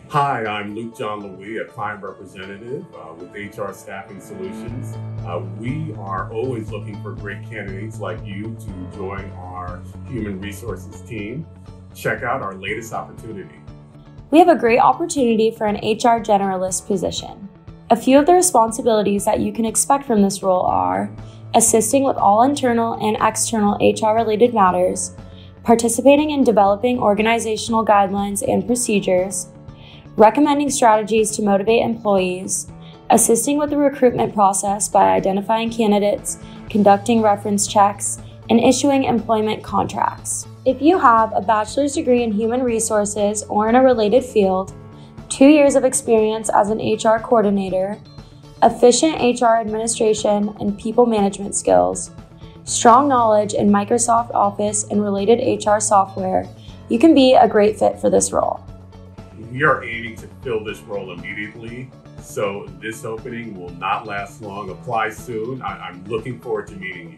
Hi, I'm Luke John Louis, a client representative with HR Staffing Solutions. We are always looking for great candidates like you to join our human resources team. Check out our latest opportunity. We have a great opportunity for an HR Generalist position. A few of the responsibilities that you can expect from this role are assisting with all internal and external HR-related matters, participating in developing organizational guidelines and procedures, recommending strategies to motivate employees, assisting with the recruitment process by identifying candidates, conducting reference checks, and issuing employment contracts. If you have a bachelor's degree in human resources or in a related field, 2 years of experience as an HR coordinator, efficient HR administration and people management skills, strong knowledge in Microsoft Office and related HR software, you can be a great fit for this role. We are aiming to fill this role immediately, so this opening will not last long. Apply soon. I'm looking forward to meeting you.